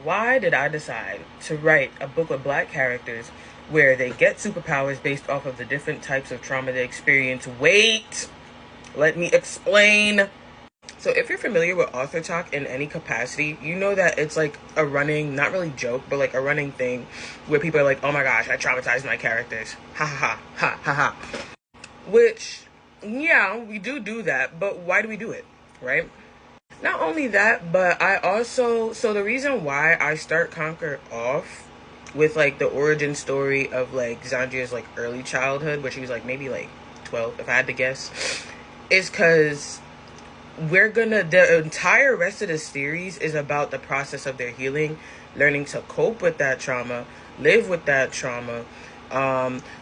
why did I decide to write a book with black characters where they get superpowers based off of the different types of trauma they experience? Wait, let me explain. So if you're familiar with author talk in any capacity, you know that it's like a running, not really joke, but like a running thing where people are like, oh my gosh, I traumatized my characters. Ha ha ha, ha ha ha. Which, yeah, we do that, but why do we do it, right? Not only that, but I also, so the reason why I start Conquer off with like the origin story of like Xandria's like early childhood, where she was like maybe like 12, if I had to guess, is because the entire rest of the series is about the process of their healing, learning to cope with that trauma, live with that trauma,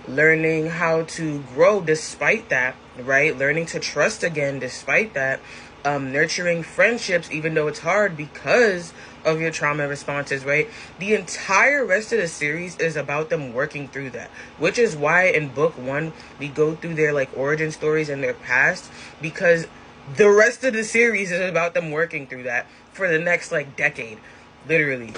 learning how to grow despite that, right? Learning to trust again despite that, nurturing friendships even though it's hard because of your trauma responses, right? The entire rest of the series is about them working through that, which is why in book one we go through their like origin stories and their past, because the rest of the series is about them working through that for the next like decade, literally.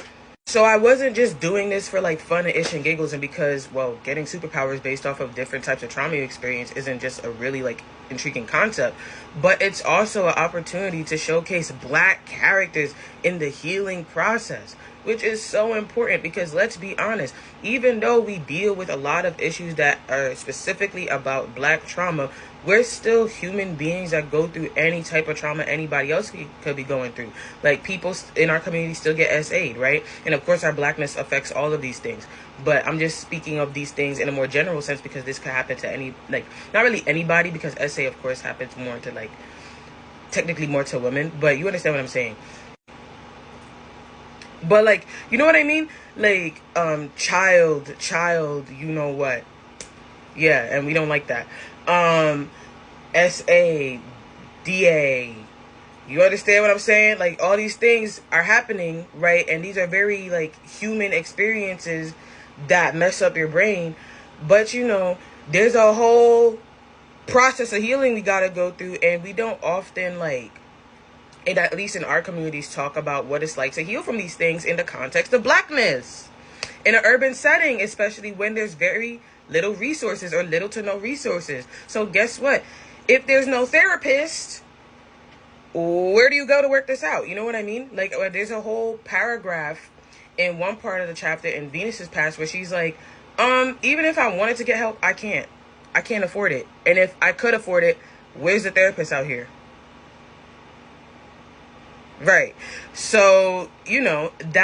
So I wasn't just doing this for like fun and ish and giggles, and because, well, getting superpowers based off of different types of trauma you experience isn't just a really like intriguing concept, but it's also an opportunity to showcase black characters in the healing process, which is so important because let's be honest, even though we deal with a lot of issues that are specifically about black trauma, we're still human beings that go through any type of trauma anybody else could be going through. Like, people in our community still get SA'd, right? And of course our blackness affects all of these things, but I'm just speaking of these things in a more general sense because this could happen to any, like, not really anybody, because SA of course happens more to like, technically more to women, but you understand what I'm saying. But like, you know what I mean? Like, child, you know what? Yeah, and we don't like that. SA, DA. You understand what I'm saying? Like, all these things are happening, right? And these are very like human experiences that mess up your brain. But you know, there's a whole process of healing we gotta go through, and we don't often like, and at least in our communities, talk about what it's like to heal from these things in the context of blackness in an urban setting, especially when there's very little resources or little to no resources. So guess what? If there's no therapist, where do you go to work this out? You know what I mean? Like, there's a whole paragraph in one part of the chapter in Venus's past where she's like, even if I wanted to get help, I can't. I can't afford it. And if I could afford it, where's the therapist out here? Right. So, you know, that